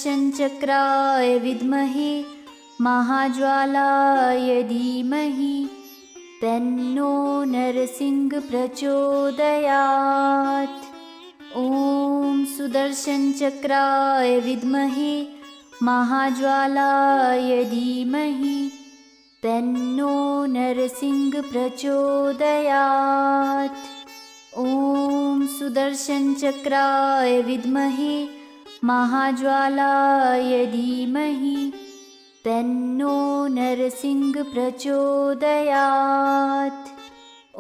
सुदर्शनचक्राय विद्महे महाज्वालाय धीमहि तन्नो नरसिंह प्रचोदयात्। ॐ सुदर्शनचक्राय विद्महे महाज्वालाय धीमहि तन्नो नरसिंह प्रचोदयात्। ॐ सुदर्शनचक्राय विद्महे महाज्वालाय धीमहि तन्नो नरसिंह प्रचोदयात्।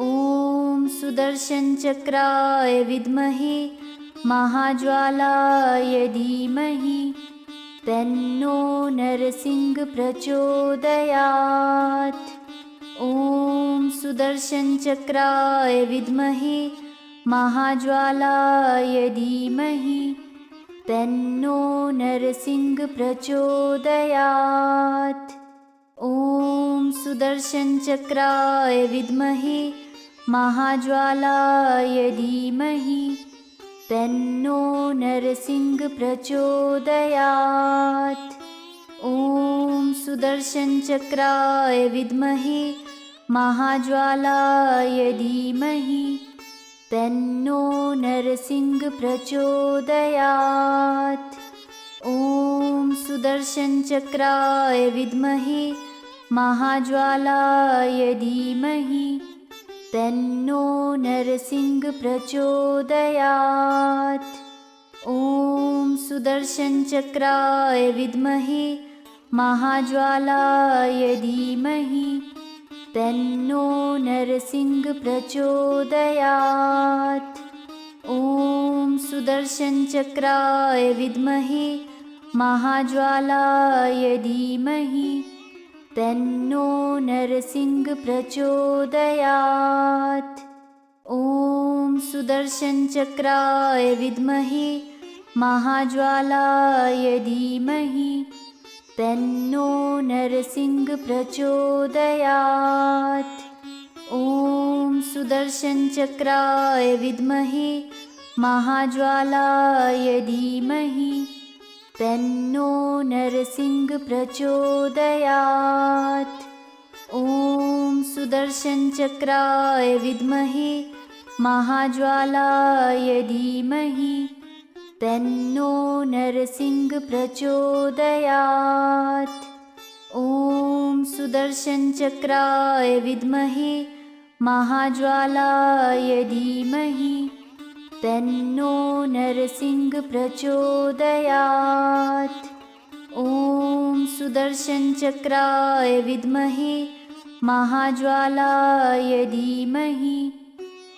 ॐ सुदर्शनचक्राय विद्महे महाज्वालाय धीमहि तन्नो नरसिंह प्रचोदयात्। ॐ सुदर्शनचक्राय विद्महे महाज्वालाय धीमहि तन्नो नरसिंह प्रचोदयात्। ॐ सुदर्शनचक्राय विद्महे महाज्वालाय धीमहि तन्नो नरसिंह प्रचोदयात्। ॐ सुदर्शनचक्राय विद्महे महाज्वालाय धीमहि तन्नो नरसिंह प्रचोदयात्। ॐ सुदर्शनचक्राय विद्महे महाज्वालाय धीमहि तन्नो नरसिंह प्रचोदयात्। ॐ सुदर्शनचक्राय विद्महे महाज्वालाय धीमहि तन्नो नरसिंह प्रचोदयात्। ॐ सुदर्शनचक्राय विद्महे महाज्वालाय धीमहि तन्नो नरसिंह प्रचोदयात्। ॐ सुदर्शनचक्राय विद्महे महाज्वालाय धीमहि तन्नो नरसिंह प्रचोदयात्। ॐ सुदर्शनचक्राय विद्महे महाज्वालाय धीमहि तन्नो नरसिंह प्रचोदयात्। ॐ सुदर्शनचक्राय विद्महे महाज्वालाय धीमहि तन्नो नरसिंह प्रचोदयात्। ॐ सुदर्शनचक्राय विद्महे महाज्वालाय धीमहि तन्नो नरसिंह प्रचोदयात्। ॐ सुदर्शनचक्राय विद्महे महाज्वालाय धीमहि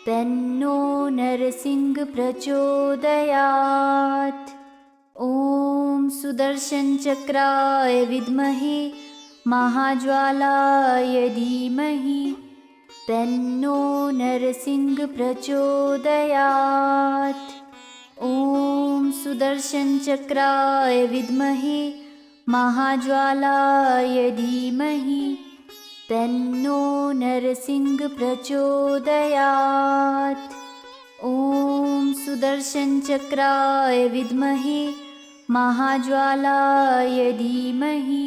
तन्नो नरसिंह प्रचोदयात्। ॐ सुदर्शनचक्राय विद्महे महाज्वालाय धीमहि तन्नो नरसिंह प्रचोदयात्। ॐ सुदर्शनचक्राय विद्महे महाज्वालाय धीमहि तन्नो नरसिंह प्रचोदयात्। ॐ सुदर्शनचक्राय विद्महे महाज्वालाय धीमहि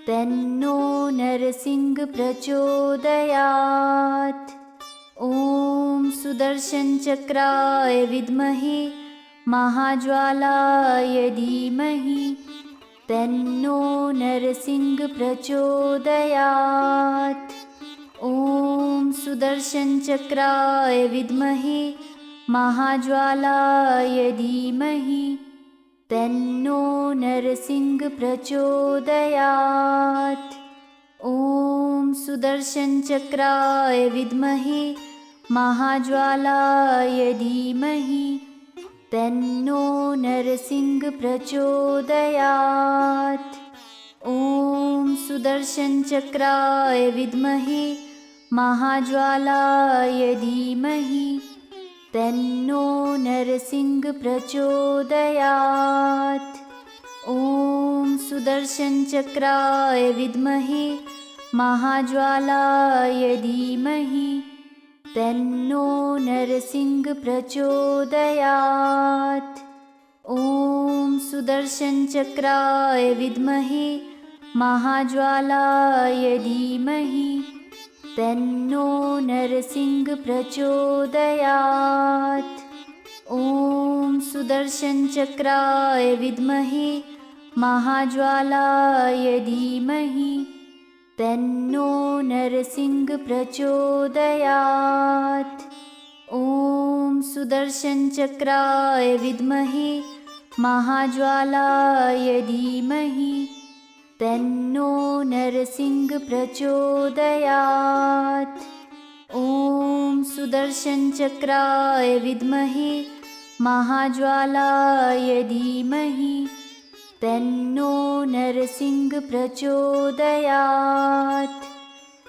तन्नो नरसिंह प्रचोदयात्। ॐ सुदर्शनचक्राय विद्महे महाज्वालाय धीमहि तन्नो नरसिंह प्रचोदयात्। ॐ सुदर्शनचक्राय विद्महे महाज्वालाय धीमहि तन्नो नरसिंह प्रचोदयात्। ॐ सुदर्शनचक्राय विद्महे महाज्वालाय धीमहि तन्नो नरसिंह प्रचोदयात्। ॐ सुदर्शनचक्राय विद्महे महाज्वालाय धीमहि तन्नो नरसिंह प्रचोदयात्। ॐ सुदर्शनचक्राय विद्महे महाज्वालाय धीमहि तन्नो नरसिंह प्रचोदयात्। ॐ सुदर्शनचक्राय विद्महे महाज्वालाय धीमहि तन्नो नरसिंह प्रचोदयात्। ॐ सुदर्शनचक्राय विद्महे महाज्वालाय धीमहि तन्नो नरसिंह प्रचोदयात्। ॐ सुदर्शनचक्राय विद्महे महाज्वालाय धीमहि तन्नो नरसिंह प्रचोदयात्। ॐ सुदर्शनचक्राय विद्महे महाज्वालाय धीमहि तन्नो नरसिंह प्रचोदयात्।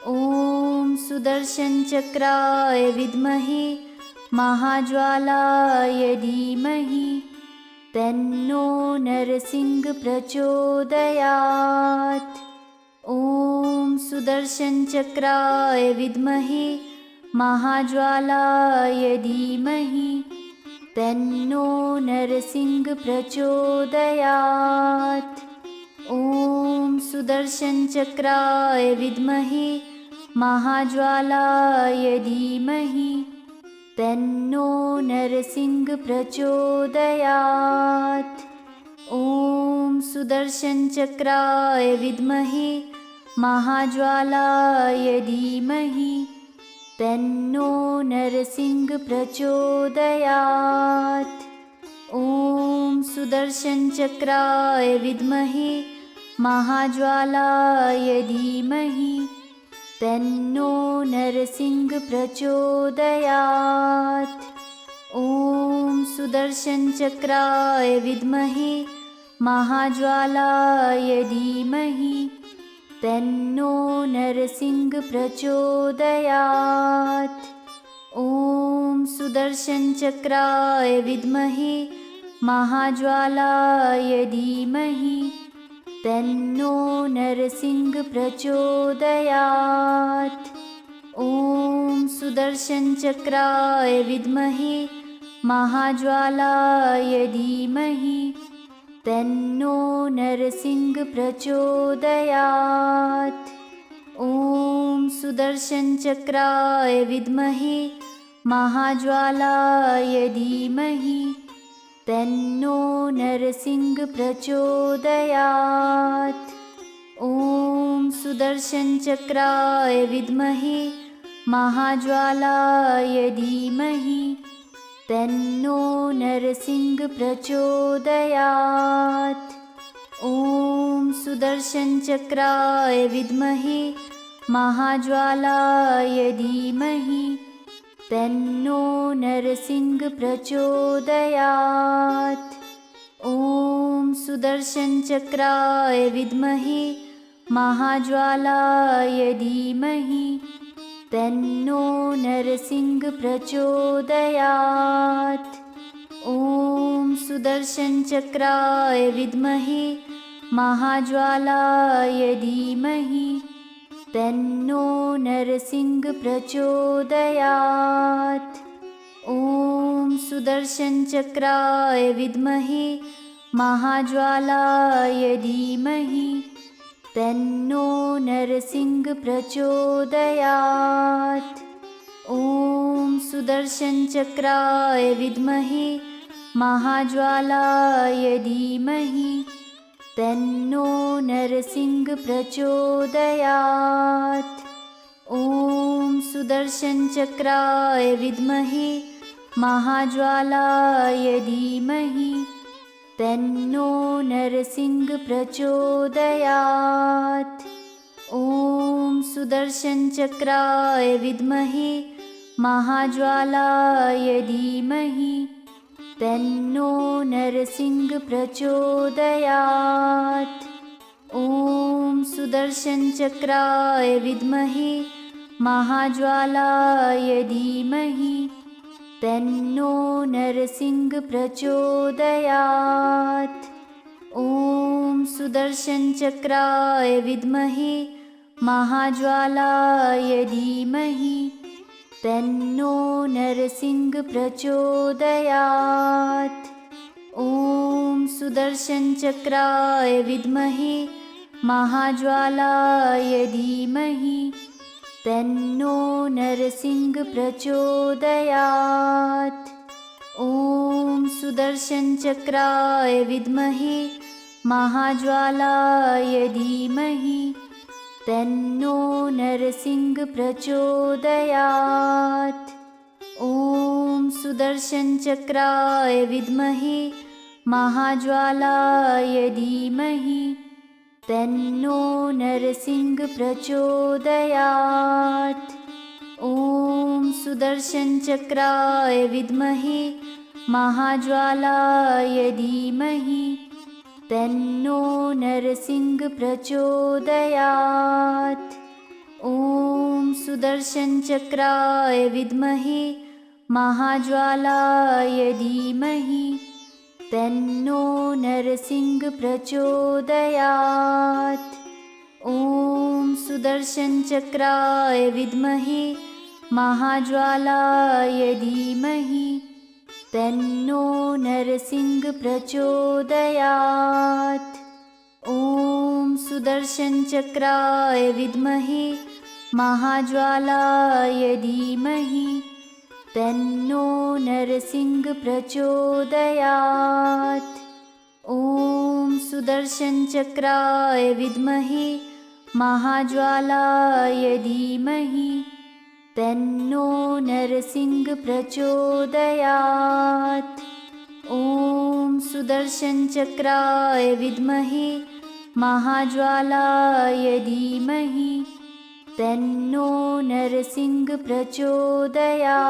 ॐ सुदर्शनचक्राय विद्महे महाज्वालाय धीमहि तन्नो नरसिंह प्रचोदयात्। ॐ सुदर्शनचक्राय विद्महे महाज्वालाय धीमहि तन्नो नरसिंह प्रचोदयात्। ॐ सुदर्शनचक्राय विद्महे महाज्वालाय धीमहि तन्नो नरसिंह प्रचोदयात्। ॐ सुदर्शनचक्राय विद्महे महाज्वालाय धीमहि तन्नो नरसिंह प्रचोदयात्। ॐ सुदर्शनचक्राय विद्महे महाज्वालाय धीमहि तन्नो नरसिंह प्रचोदयात्। ॐ सुदर्शनचक्राय विद्महे महाज्वालाय धीमहि तन्नो नरसिंह प्रचोदयात्। ॐ सुदर्शनचक्राय विद्महे महाज्वालाय धीमहि तन्नो नरसिंह प्रचोदयात्। ॐ सुदर्शनचक्राय विद्महे महाज्वालाय धीमहि तन्नो नरसिंह प्रचोदयात्। ॐ सुदर्शनचक्राय विद्महे महाज्वालाय धीमहि तन्नो नरसिंह प्रचोदयात्। ॐ सुदर्शनचक्राय विद्महे महाज्वालाय धीमहि तन्नो नरसिंह प्रचोदयात्। ॐ सुदर्शनचक्राय विद्महे महाज्वालाय धीमहि तन्नो नरसिंह प्रचोदयात्। ॐ सुदर्शनचक्राय विद्महे महाज्वालाय धीमहि तन्नो नरसिंह प्रचोदयात्। ॐ सुदर्शनचक्राय विद्महे महाज्वालाय धीमहि तन्नो नरसिंह प्रचोदयात्। ॐ सुदर्शनचक्राय विद्महे महाज्वालाय धीमहि तन्नो नरसिंह प्रचोदयात्। ॐ सुदर्शनचक्राय विद्महे महाज्वालाय धीमहि तन्नो नरसिंह प्रचोदयात्। ॐ सुदर्शनचक्राय विद्महे महाज्वालाय धीमहि तन्नो नरसिंह प्रचोदयात्। ॐ सुदर्शनचक्राय विद्महे महाज्वालाय धीमहि तन्नो नरसिंह प्रचोदयात्। ॐ सुदर्शनचक्राय विद्महे महाज्वालाय धीमहि तन्नो नरसिंह प्रचोदयात्। ॐ सुदर्शनचक्राय विद्महे महाज्वालाय धीमहि तन्नो नरसिंह प्रचोदयात्। ॐ सुदर्शनचक्राय विद्महे महाज्वालाय धीमहि तन्नो नरसिंह प्रचोदयात्। ॐ सुदर्शनचक्राय विद्महे महाज्वालाय धीमहि तन्नो नरसिंह प्रचोदयात्। ॐ सुदर्शनचक्राय विद्महे महाज्वालाय धीमहि तन्नो नरसिंह प्रचोदयात्। ॐ सुदर्शनचक्राय विद्महे महाज्वालाय धीमहि तन्नो नरसिंह प्रचोदयात्। ॐ सुदर्शनचक्राय विद्महे महाज्वालाय धीमहि तन्नो नरसिंह प्रचोदयात्। ॐ सुदर्शनचक्राय विद्महे महाज्वालाय धीमहि तन्नो नरसिंह प्रचोदयात्। ॐ सुदर्शनचक्राय विद्महे महाज्वालाय धीमहि तन्नो नरसिंह प्रचोदयात्। ॐ सुदर्शनचक्राय विद्महे महाज्वालाय धीमहि तन्नो नरसिंह प्रचोदयात्। ॐ सुदर्शनचक्राय विद्महे महाज्वालाय धीमहि तन्नो नरसिंह प्रचोदयात्।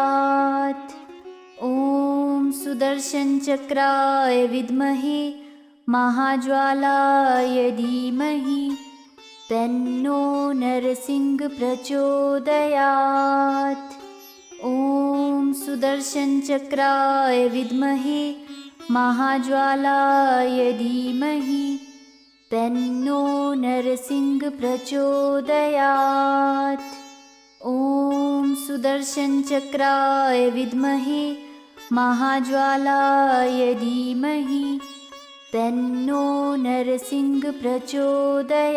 ॐ सुदर्शनचक्राय विद्महे महाज्वालाय धीमहि तन्नो नरसिंह प्रचोदयात्। ॐ सुदर्शनचक्राय विद्महे महाज्वालाय धीमहि तन्नो नरसिंह प्रचोदयात्। ॐ सुदर्शनचक्राय विद्महे महाज्वालाय धीमहि तन्नो नरसिंह प्रचोदयात्।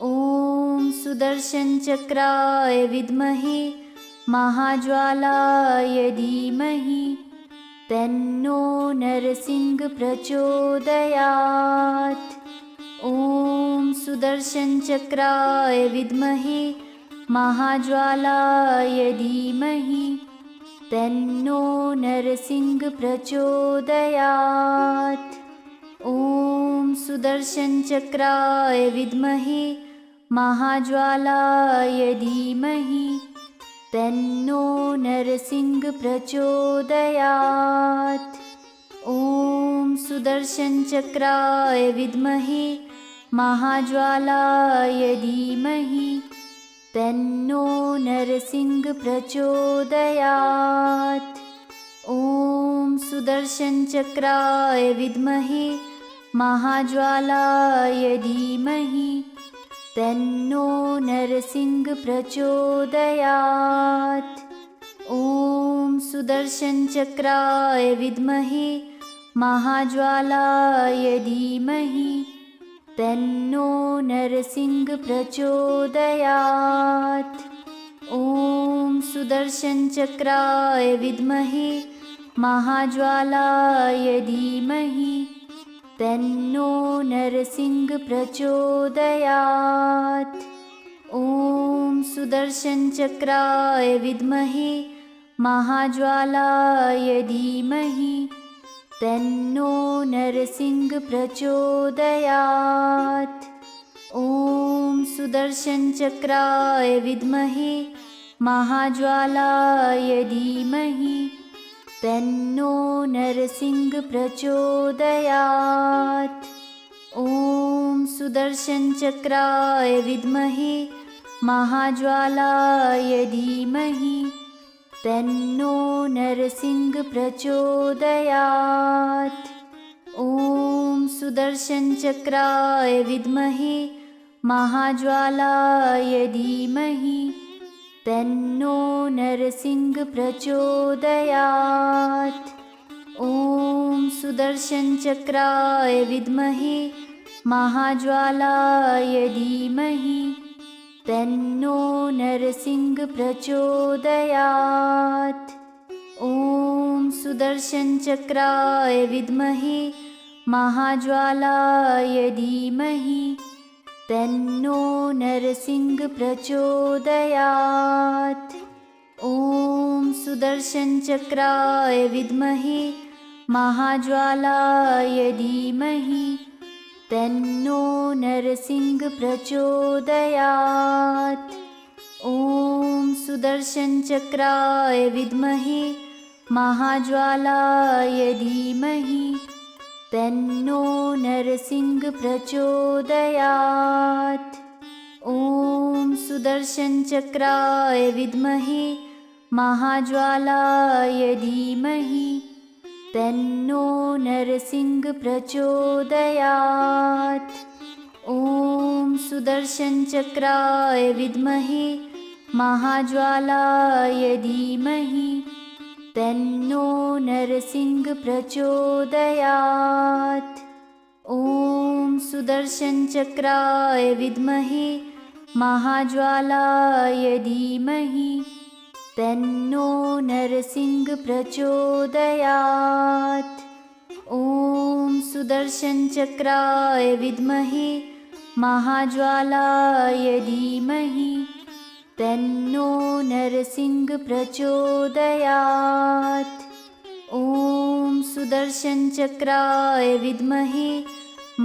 ॐ सुदर्शनचक्राय विद्महे महाज्वालाय धीमहि तन्नो नरसिंह प्रचोदयात्। ॐ सुदर्शनचक्राय विद्महे महाज्वालाय धीमहि तन्नो नरसिंह प्रचोदयात्। ॐ सुदर्शनचक्राय विद्महे महाज्वालाय धीमहि तन्नो नरसिंह प्रचोदयात्। ॐ सुदर्शनचक्राय विद्महे महाज्वालाय धीमहि तन्नो नरसिंह प्रचोदयात्। ॐ सुदर्शनचक्राय विद्महे महाज्वालाय धीमहि तन्नो नरसिंह प्रचोदयात्। ॐ सुदर्शनचक्राय विद्महे महाज्वालाय धीमहि तन्नो नरसिंह प्रचोदयात्। ॐ सुदर्शनचक्राय विद्महे महाज्वालाय धीमहि तन्नो नरसिंह प्रचोदयात्। ॐ सुदर्शनचक्राय विद्महे महाज्वालाय धीमहि तन्नो नरसिंह प्रचोदयात्। ॐ सुदर्शनचक्राय विद्महे महाज्वालाय धीमहि तन्नो नरसिंह प्रचोदयात्। ॐ सुदर्शनचक्राय विद्महे महाज्वालाय धीमहि तन्नो नरसिंह प्रचोदयात्। ॐ सुदर्शनचक्राय विद्महे महाज्वालाय धीमहि तन्नो नरसिंह प्रचोदयात्। ॐ सुदर्शनचक्राय विद्महे महाज्वालाय धीमहि तन्नो नरसिंह प्रचोदयात्। ॐ सुदर्शनचक्राय विद्महे महाज्वालाय धीमहि तन्नो नरसिंह प्रचोदयात्। ॐ सुदर्शनचक्राय विद्महे महाज्वालाय धीमहि तन्नो नरसिंह प्रचोदयात्। ॐ सुदर्शनचक्राय विद्महे महाज्वालाय धीमहि तन्नो नरसिंह प्रचोदयात्। ॐ सुदर्शनचक्राय विद्महे महाज्वालाय धीमहि तन्नो नरसिंह प्रचोदयात्। ॐ सुदर्शनचक्राय विद्महे महाज्वालाय धीमहि तन्नो नरसिंह प्रचोदयात्। ॐ सुदर्शनचक्राय विद्महे महाज्वालाय धीमहि तन्नो नरसिंह प्रचोदयात्। ॐ सुदर्शनचक्राय विद्महे महाज्वालाय धीमहि तन्नो नरसिंह प्रचोदयात्। ॐ सुदर्शनचक्राय विद्महे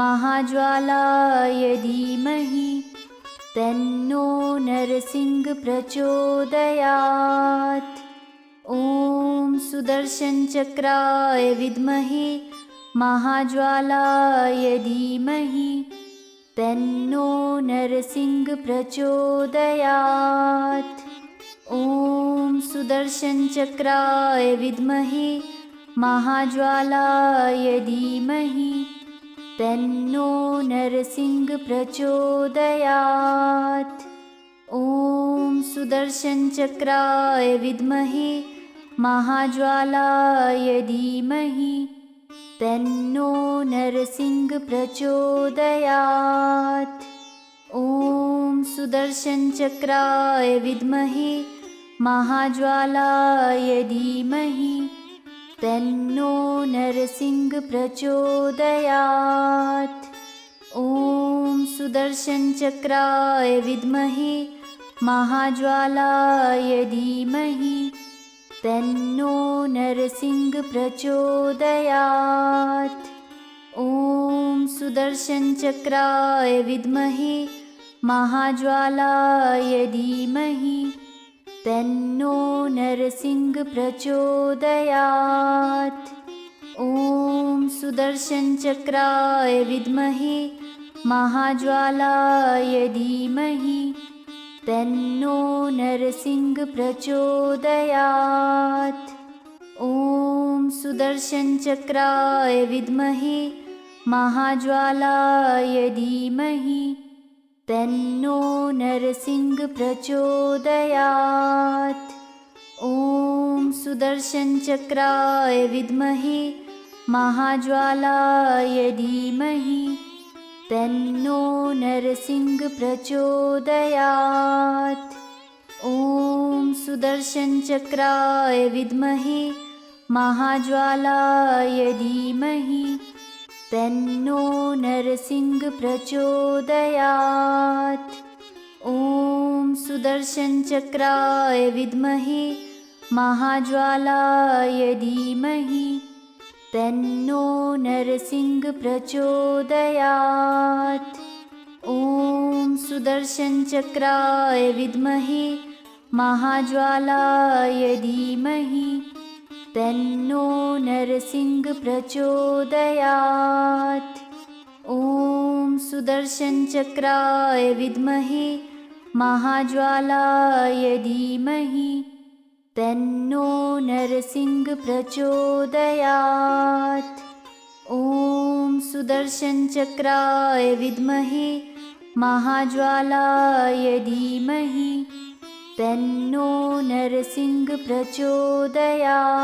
महाज्वालाय धीमहि तन्नो नरसिंह प्रचोदयात्। ॐ सुदर्शनचक्राय विद्महे महाज्वालाय धीमहि तन्नो नरसिंह प्रचोदयात्। ॐ सुदर्शनचक्राय विद्महे महाज्वालाय धीमहि तन्नो नरसिंह प्रचोदयात्। ॐ सुदर्शनचक्राय विद्महे महाज्वालाय धीमहि तन्नो नरसिंह प्रचोदयात्। ॐ सुदर्शनचक्राय विद्महे महाज्वालाय धीमहि तन्नो नरसिंह प्रचोदयात्। ॐ सुदर्शनचक्राय विद्महे महाज्वालाय धीमहि तन्नो नरसिंह प्रचोदयात्। ॐ सुदर्शनचक्राय विद्महे महाज्वालाय धीमहि तन्नो नरसिंह प्रचोदयात्। ॐ सुदर्शनचक्राय विद्महे महाज्वालाय धीमहि तन्नो नरसिंह प्रचोदयात्। ॐ सुदर्शनचक्राय विद्महे महाज्वालाय धीमहि तन्नो नरसिंह प्रचोदयात्। ॐ सुदर्शनचक्राय विद्महे महाज्वालाय धीमहि तन्नो नरसिंह प्रचोदयात्। ॐ सुदर्शनचक्राय विद्महे महाज्वालाय धीमहि तन्नो नरसिंह प्रचोदयात्। ॐ सुदर्शनचक्राय विद्महे महाज्वालाय धीमहि तन्नो नरसिंह प्रचोदयात्। ॐ सुदर्शनचक्राय विद्महे महाज्वालाय धीमहि तन्नो नरसिंह प्रचोदयात्। ॐ सुदर्शनचक्राय विद्महे महाज्वालाय धीमहि तन्नो नरसिंह प्रचोदयात्। ॐ सुदर्शनचक्राय विद्महे महाज्वालाय धीमहि तन्नो नरसिंह प्रचोदयात्।